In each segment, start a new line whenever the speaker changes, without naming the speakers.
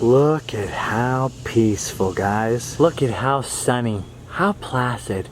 Look at how peaceful, guys. Look at how sunny, how placid,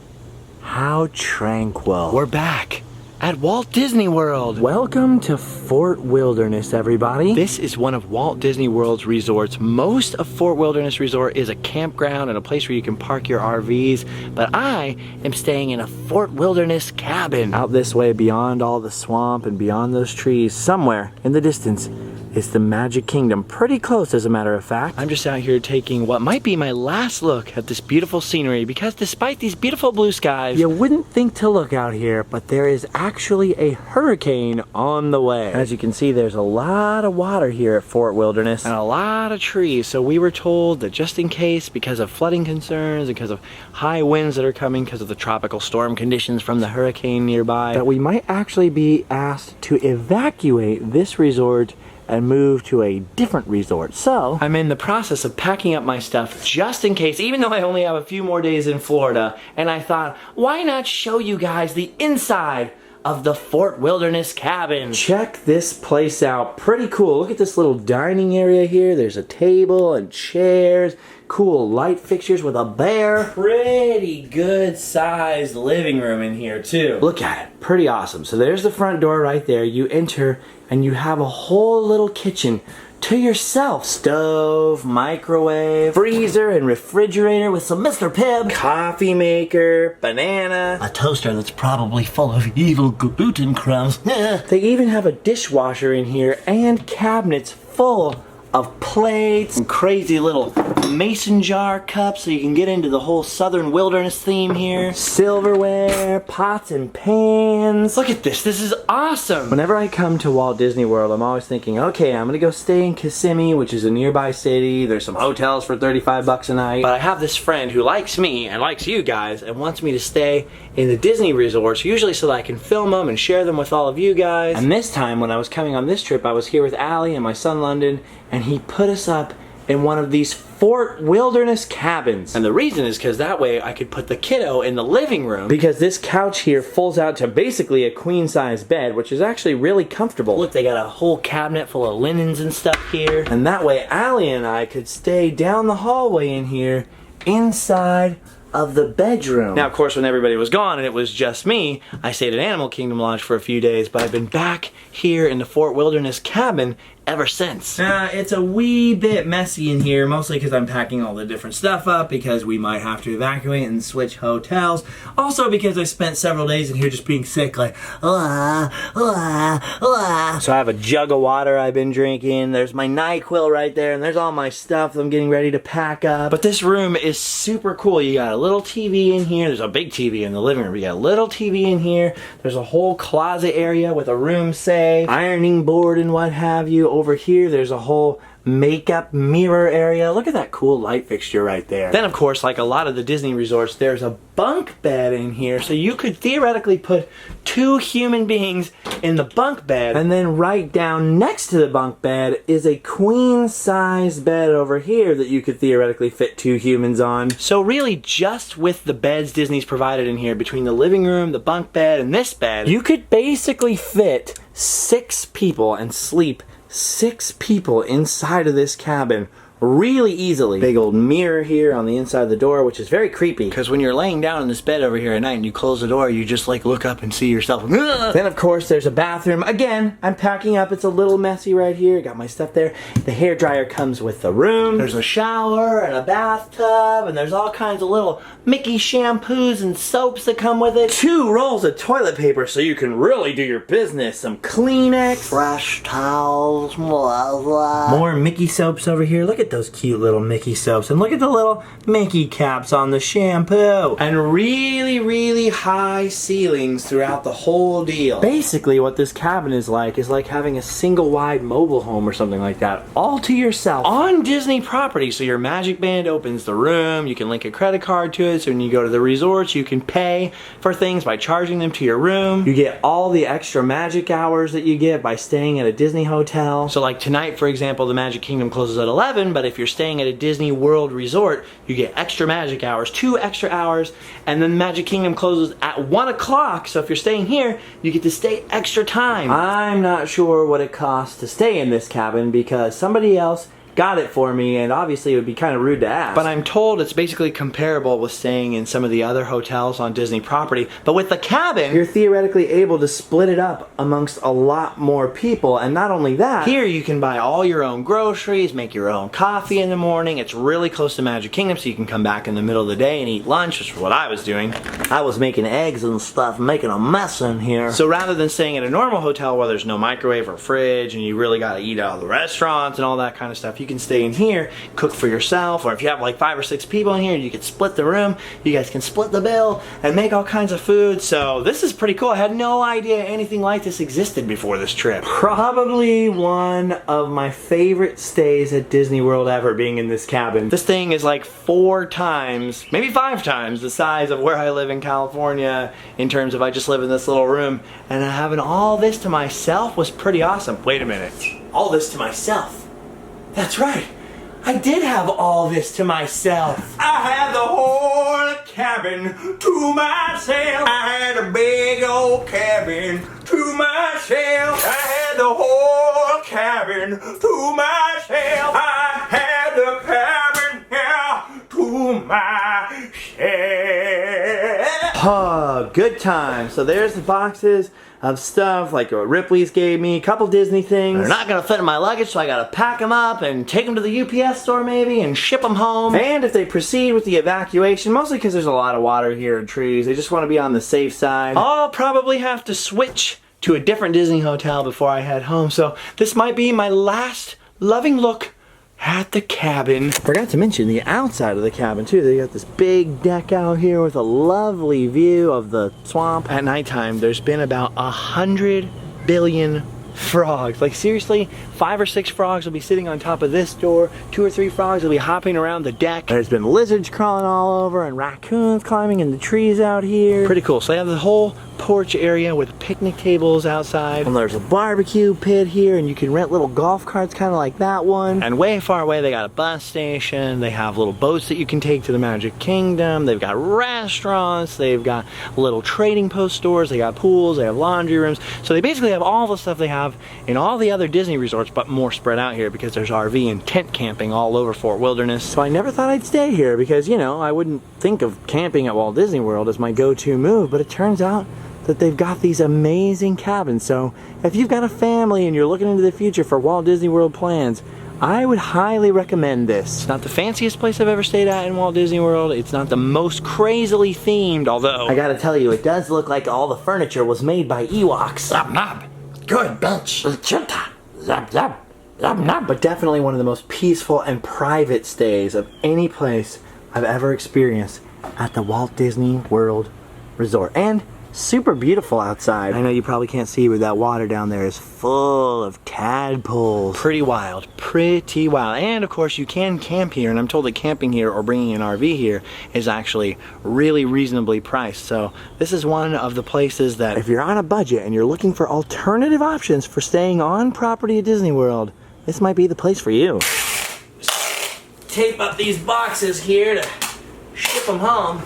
how tranquil.
We're back at Walt Disney World.
Welcome to Fort Wilderness, everybody.
This is one of Walt Disney World's resorts. Most of Fort Wilderness Resort is a campground and a place where you can park your RVs, but I am staying in a Fort Wilderness cabin.
Out this way, beyond all the swamp and beyond those trees, somewhere in the distance, is the Magic Kingdom. Pretty close, as a matter of fact.
I'm just out here taking what might be my last look at this beautiful scenery, because despite these beautiful blue skies,
you wouldn't think to look out here, but there is actually a hurricane on the way. As you can see, there's a lot of water here at Fort Wilderness.
and a lot of trees. So we were told that just in case, because of flooding concerns, because of high winds that are coming, because of the tropical storm conditions from the hurricane nearby,
that we might actually be asked to evacuate this resort and move to a different resort. So
I'm in the process of packing up my stuff just in case, even though I only have a few more days in Florida, and I thought, why not show you guys the inside of the Fort Wilderness cabin?
check this place out. Pretty cool. Look at this little dining area here. There's a table and chairs, cool light fixtures with a bear.
Pretty good sized living room in here too.
Look at it. Pretty awesome. So there's the front door right there. You enter and you have a whole little kitchen to yourself. Stove, microwave, freezer and refrigerator with some Mr. Pibb, coffee maker, banana,
A toaster that's probably full of evil gluten crumbs.
They even have a dishwasher in here and cabinets full of plates.
Some crazy little mason jar cups so you can get into the whole southern wilderness theme here.
Silverware, pots and pans.
Look at this. This is awesome.
Whenever I come to Walt Disney World, I'm always thinking, okay, I'm gonna go stay in Kissimmee, which is a nearby city. There's some hotels for 35 bucks a night.
But I have this friend who likes me and likes you guys and wants me to stay in the Disney resorts, usually so that I can film them and share them with all of you guys.
And this time, when I was coming on this trip, I was here with Allie and my son London, and he put us up in one of these Fort Wilderness cabins.
And the reason is because that way I could put the kiddo in the living room.
Because this couch here folds out to basically a queen-size bed, which is actually really comfortable.
Look, they got a whole cabinet full of linens and stuff here.
And that way, Allie and I could stay down the hallway in here, inside of the bedroom.
Now, of course, when everybody was gone and it was just me, I stayed at Animal Kingdom Lodge for a few days, but I've been back here in the Fort Wilderness cabin ever since.
It's a wee bit messy in here, mostly because I'm packing all the different stuff up because we might have to evacuate and switch hotels. Also because I spent several days in here just being sick, like, So I have a jug of water I've been drinking. There's my NyQuil right there, and there's all my stuff that I'm getting ready to pack up.
But this room is super cool. You got a little TV in here. There's a big TV in the living room. You got a little TV in here. There's a whole closet area with a room safe,
ironing board and what have you. Over here, there's a whole makeup mirror area. Look at that cool light fixture right there.
Then, of course, like a lot of the Disney resorts, there's a bunk bed in here, so you could theoretically put 2 human beings in the bunk bed.
And then right down next to the bunk bed is a queen-size bed over here that you could theoretically fit 2 humans on.
So really, just with the beds Disney's provided in here, between the living room, the bunk bed, and this bed,
You could basically fit 6 people and sleep 6 people inside of this cabin really easily. Big old mirror here on the inside of the door, which is very creepy.
because when you're laying down in this bed over here at night and you close the door, you just like look up and see yourself.
Then of course there's a bathroom. Again, I'm packing up. It's a little messy right here. Got my stuff there. The hairdryer comes with the room.
There's a shower and a bathtub, and there's all kinds of little Mickey shampoos and soaps that come with it.
2 rolls of toilet paper so you can really do your business. Some Kleenex.
Fresh towels.
More Mickey soaps over here. Look at those cute little Mickey soaps. And look at the little Mickey caps on the shampoo.
And really, really high ceilings throughout the whole deal.
Basically what this cabin is like having a single wide mobile home or something like that. All to yourself.
On Disney property, so your Magic Band opens the room, you can link a credit card to it, so when you go to the resorts you can pay for things by charging them to your room.
You get all the extra magic hours that you get by staying at a Disney hotel.
So like tonight, for example, the Magic Kingdom closes at 11, but if you're staying at a Disney World resort, you get extra magic hours, 2 extra hours, and then Magic Kingdom closes at 1 o'clock, so if you're staying here, you get to stay extra time.
I'm not sure what it costs to stay in this cabin because somebody else got it for me, and obviously it would be kind of rude to ask.
But I'm told it's basically comparable with staying in some of the other hotels on Disney property. But with the cabin,
you're theoretically able to split it up amongst a lot more people, and not only that,
here you can buy all your own groceries, make your own coffee in the morning. It's really close to Magic Kingdom, so you can come back in the middle of the day and eat lunch, which is what I was doing.
I was making eggs and stuff, making a mess in here.
So rather than staying at a normal hotel where there's no microwave or fridge and you really gotta eat out of the restaurants and all that kind of stuff, you can stay in here, cook for yourself, or if you have like 5 or 6 people in here, you can split the room, you guys can split the bill and make all kinds of food. So this is pretty cool. I had no idea anything like this existed before this trip.
Probably one of my favorite stays at Disney World ever, being in this cabin.
This thing is like 4 times, maybe 5 times the size of where I live in California in terms of I just live in this little room, and having all this to myself was pretty awesome. Wait a minute.
All this to myself? That's right. I did have all this to myself. I had the whole cabin to myself. I had a big old cabin to myself. I had the whole cabin to myself. I had the cabin here to myself. Oh, good time. So there's the boxes of stuff like what Ripley's gave me, a couple Disney things.
They're not gonna fit in my luggage, so I gotta pack them up and take them to the UPS store maybe and ship them home.
And if they proceed with the evacuation, mostly because there's a lot of water here and trees, they just want to be on the safe side.
I'll probably have to switch to a different Disney hotel before I head home, so this might be my last loving look at the cabin.
Forgot to mention the outside of the cabin too. They got this big deck out here with a lovely view of the swamp.
At nighttime, there's been about 100 billion frogs. Like seriously, 5 or 6 frogs will be sitting on top of this door. 2 or 3 frogs will be hopping around the deck.
There's been lizards crawling all over and raccoons climbing in the trees out here.
Pretty cool. So they have the whole porch area with picnic tables outside.
And there's a barbecue pit here, and you can rent little golf carts kind of like that one.
And way far away they got a bus station. They have little boats that you can take to the Magic Kingdom. They've got restaurants. They've got little trading post stores. They got pools. They have laundry rooms. So they basically have all the stuff they have in all the other Disney resorts, but more spread out here because there's RV and tent camping all over Fort Wilderness.
So I never thought I'd stay here because, you know, I wouldn't think of camping at Walt Disney World as my go-to move, but it turns out that they've got these amazing cabins. So if you've got a family and you're looking into the future for Walt Disney World plans, I would highly recommend this.
It's not the fanciest place I've ever stayed at in Walt Disney World. It's not the most crazily themed, although
I gotta tell you, it does look like all the furniture was made by Ewoks.
Zap knob. Good bench.
Zap zap zap zap. But definitely one of the most peaceful and private stays of any place I've ever experienced at the Walt Disney World Resort. And super beautiful outside. I know you probably can't see, but that water down there is full of tadpoles.
Pretty wild. Pretty wild. And of course you can camp here, and I'm told that camping here or bringing an RV here is actually really reasonably priced. So this is one of the places that
if you're on a budget and you're looking for alternative options for staying on property at Disney World, this might be the place for you.
tape up these boxes here to ship them home.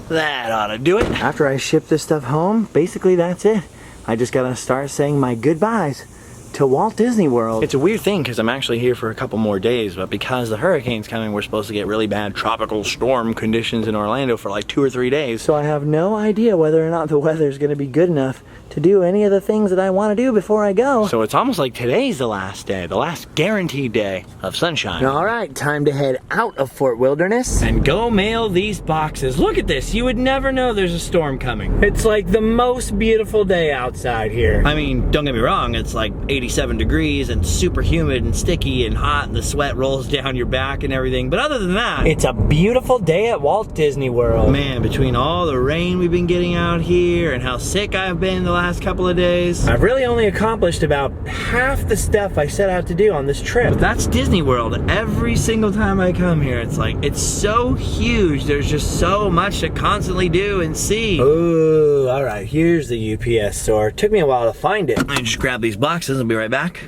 That ought to do it.
After I ship this stuff home, basically that's it. I just gotta start saying my goodbyes to Walt Disney World.
It's a weird thing because I'm actually here for a couple more days, but because the hurricane's coming, we're supposed to get really bad tropical storm conditions in Orlando for like 2 or 3 days.
So I have no idea whether or not the weather's gonna be good enough to do any of the things that I want to do before I go.
So it's almost like today's the last day, the last guaranteed day of sunshine.
All right, time to head out of Fort Wilderness.
And go mail these boxes. Look at this. You would never know there's a storm coming.
It's like the most beautiful day outside here.
I mean, don't get me wrong, it's like 87 degrees and super humid and sticky and hot and the sweat rolls down your back and everything. But other than that,
it's a beautiful day at Walt Disney World.
Man, between all the rain we've been getting out here and how sick I've been the last couple of days,
I've really only accomplished about half the stuff I set out to do on this trip.
But that's Disney World. Every single time I come here, it's like, it's so huge. There's just so much to constantly do and see.
Ooh, all right, here's the UPS store. Took me a while to find it.
I just grab these boxes, I'll be right back.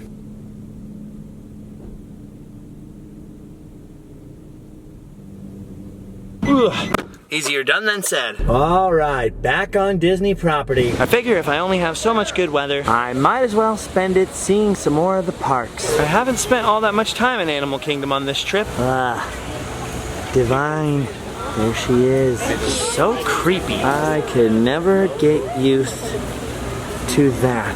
Ugh. Easier done than said.
All right, back on Disney property.
I figure if I only have so much good weather,
I might as well spend it seeing some more of the parks.
I haven't spent all that much time in Animal Kingdom on this trip.
Divine. There she is.
It's so creepy.
I could never get used to that.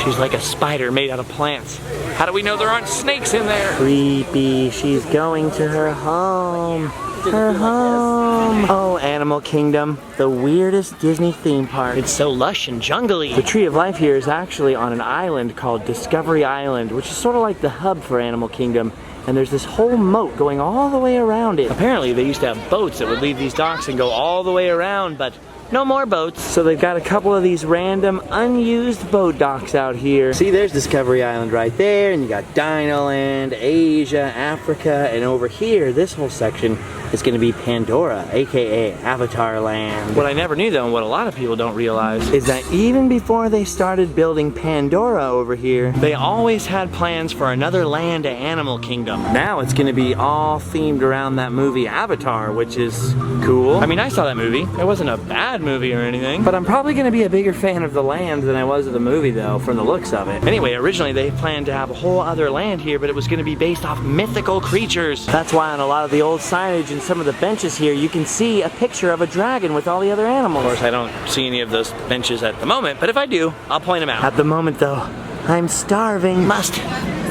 She's like a spider made out of plants. How do we know there aren't snakes in there?
Creepy. She's going to her home. Her home. Oh, Animal Kingdom, the weirdest Disney theme park.
It's so lush and jungly.
The Tree of Life here is actually on an island called Discovery Island, which is sort of like the hub for Animal Kingdom. And there's this whole moat going all the way around it.
Apparently they used to have boats that would leave these docks and go all the way around, but no more boats.
So they've got a couple of these random unused boat docks out here. See, there's Discovery Island right there, and you got Dino Land, Asia, Africa, and over here, this whole section is gonna be Pandora, AKA Avatar Land.
What I never knew though, and what a lot of people don't realize,
is that even before they started building Pandora over here,
they always had plans for another land at Animal Kingdom.
now it's gonna be all themed around that movie Avatar, which is cool.
I mean, I saw that movie. It wasn't a bad movie or anything.
But I'm probably gonna be a bigger fan of the land than I was of the movie though, from the looks of it.
Anyway, originally they planned to have a whole other land here, but it was gonna be based off mythical creatures.
That's why on a lot of the old signage and some of the benches here, you can see a picture of a dragon with all the other animals.
Of course, I don't see any of those benches at the moment, but if I do, I'll point them out.
At the moment though, I'm starving.
Must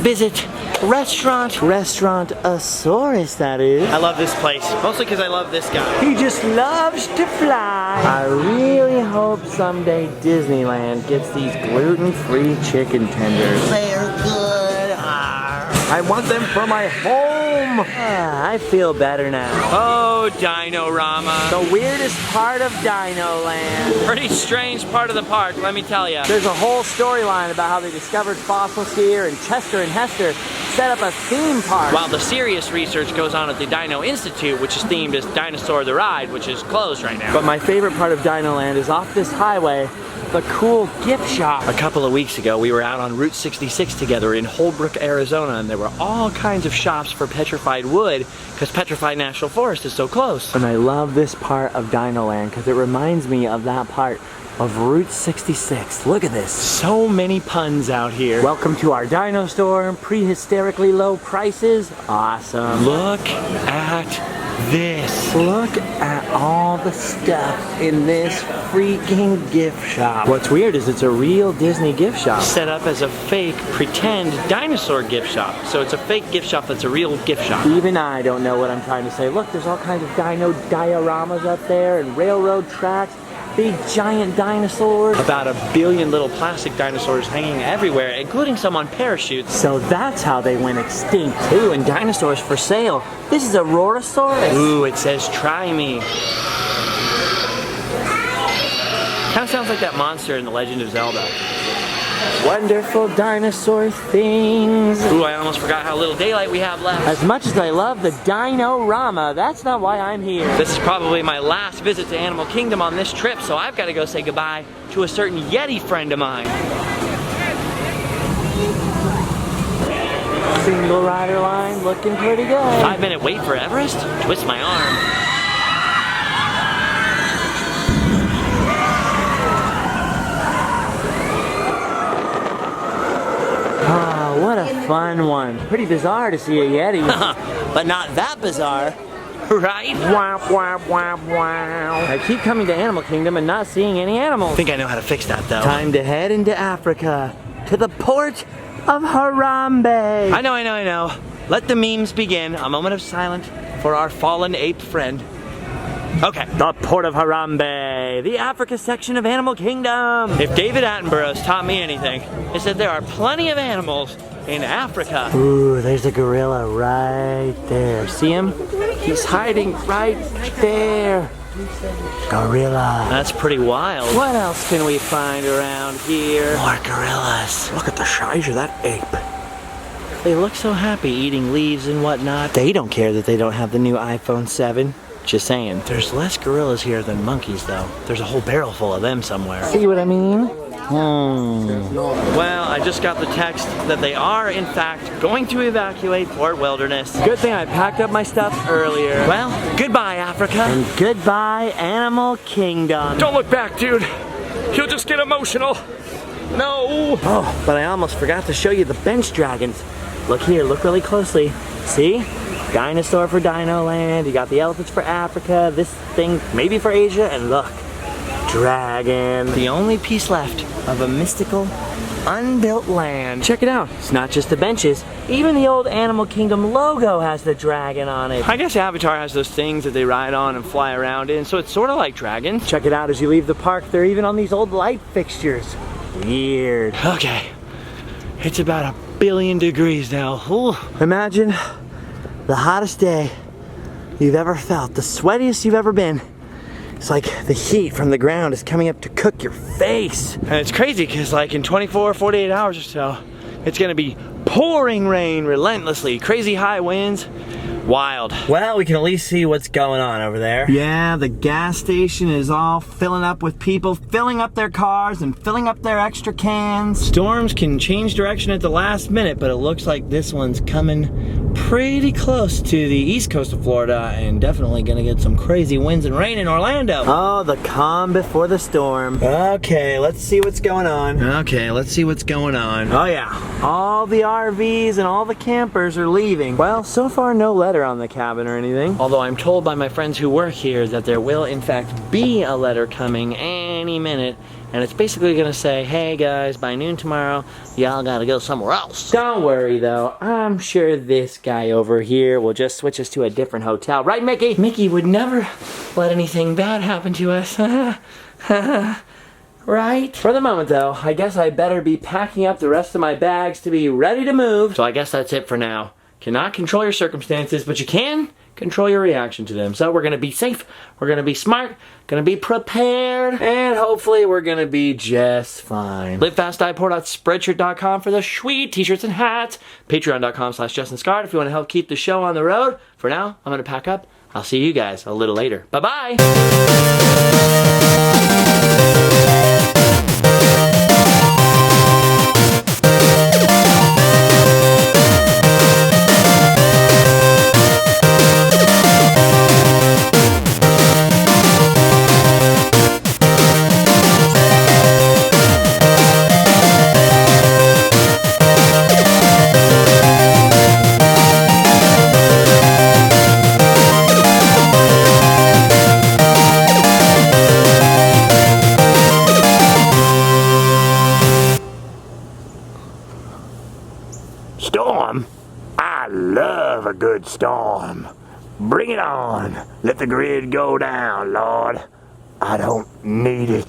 visit restaurant.
Restaurantosaurus, that is.
I love this place, mostly because I love this guy.
He just loves to fly. I really hope someday Disneyland gets these gluten-free chicken tenders. They're good. I want them for my home. I feel better now.
Oh, Dino-Rama.
The weirdest part of Dino Land.
Pretty strange part of the park, let me tell you.
There's a whole storyline about how they discovered fossils here, and Chester and Hester set up a theme park.
While the serious research goes on at the Dino Institute, which is themed as Dinosaur the Ride, which is closed right now.
But my favorite part of Dino Land is off this highway, the cool gift shop.
A couple of weeks ago, we were out on Route 66 together in Holbrook, Arizona, and there were all kinds of shops for petrified wood because Petrified National Forest is so close.
And I love this part of Dino Land because it reminds me of that part of Route 66. Look at this.
So many puns out here.
Welcome to our dino store. Prehysterically low prices. Awesome.
Look at this.
Look at all the stuff in this freaking gift shop. What's weird is it's a real Disney gift shop.
Set up as a fake pretend dinosaur gift shop. So it's a fake gift shop that's a real gift shop.
Even I don't know what I'm trying to say. Look, there's all kinds of dino dioramas up there and railroad tracks. Big giant dinosaurs.
About 1 billion little plastic dinosaurs hanging everywhere, including some on parachutes.
So that's how they went extinct. Ooh, and dinosaurs for sale. This is a Rorosaurus.
Ooh, it says try me. Kind of sounds like that monster in The Legend of Zelda.
Wonderful dinosaur things.
Ooh, I almost forgot how little daylight we have left.
As much as I love the Dino-Rama, that's not why I'm here.
This is probably my last visit to Animal Kingdom on this trip, so I've got to go say goodbye to a certain Yeti friend of mine.
Single rider line looking pretty good.
5-minute wait for Everest? Twist my arm.
Oh, what a fun one. Pretty bizarre to see a Yeti.
But not that bizarre, right?
Wow, wow, wow, wow. I keep coming to Animal Kingdom and not seeing any animals.
I think I know how to fix that though.
Time to head into Africa, to the port of Harambe.
I know. Let the memes begin. A moment of silence for our fallen ape friend. Okay.
The port of Harambe, the Africa section of Animal Kingdom.
If David Attenborough's taught me anything, it's that there are plenty of animals in Africa.
Ooh, there's a gorilla right there. See him? He's hiding right there. Gorilla.
That's pretty wild.
What else can we find around here?
More gorillas.
Look at the size of that ape.
They look so happy eating leaves and whatnot.
They don't care that they don't have the new iPhone 7. Just saying.
There's less gorillas here than monkeys though. There's a whole barrel full of them somewhere.
See what I mean?
Well, I just got the text that they are, in fact, going to evacuate Fort Wilderness.
Good thing I packed up my stuff earlier.
Well, goodbye, Africa.
And goodbye, Animal Kingdom.
Don't look back, dude. He'll just get emotional. No.
Oh, but I almost forgot to show you the bench dragons. Look here, look really closely. See? Dinosaur for Dino Land, you got the elephants for Africa, this thing maybe for Asia, and look, dragon.
The only piece left
Of a mystical, unbuilt land. Check it out, it's not just the benches, even the old Animal Kingdom logo has the dragon on it.
I guess Avatar has those things that they ride on and fly around in, so it's sort of like dragons.
Check it out as you leave the park, they're even on these old light fixtures. Weird.
Okay, it's about 1 billion degrees now. Ooh.
Imagine the hottest day you've ever felt, the sweatiest you've ever been. It's like the heat from the ground is coming up to cook your face.
And it's crazy because like in 24, 48 hours or so, it's gonna be pouring rain relentlessly, crazy high winds, wild.
Well, we can at least see what's going on over there. Yeah, the gas station is all filling up with people filling up their cars and filling up their extra cans.
Storms can change direction at the last minute, but it looks like this one's coming pretty close to the east coast of Florida and definitely gonna get some crazy winds and rain in Orlando.
Oh, the calm before the storm. Okay, let's see what's going on.
Okay, let's see what's going on.
Oh yeah, all the RVs and all the campers are leaving. Well, so far no letter on the cabin or anything.
Although I'm told by my friends who work here that there will in fact be a letter coming any minute, and it's basically gonna say, hey guys, by noon tomorrow, y'all gotta go somewhere else.
Don't worry though, I'm sure this guy over here will just switch us to a different hotel. Right, Mickey?
Mickey would never let anything bad happen to us. Right?
For the moment though, I guess I better be packing up the rest of my bags to be ready to move.
So I guess that's it for now. Cannot control your circumstances, but you can control your reaction to them. So we're gonna be safe, we're gonna be smart, gonna be prepared,
And hopefully we're gonna be just fine.
livefastdiepoor.spreadshirt.com for the sweet t-shirts and hats, patreon.com/JustinScott if you want to help keep the show on the road. For now, I'm gonna pack up. I'll see you guys a little later. Bye-bye!
Storm? I love a good storm. Bring it on. Let the grid go down, Lord. I don't need it.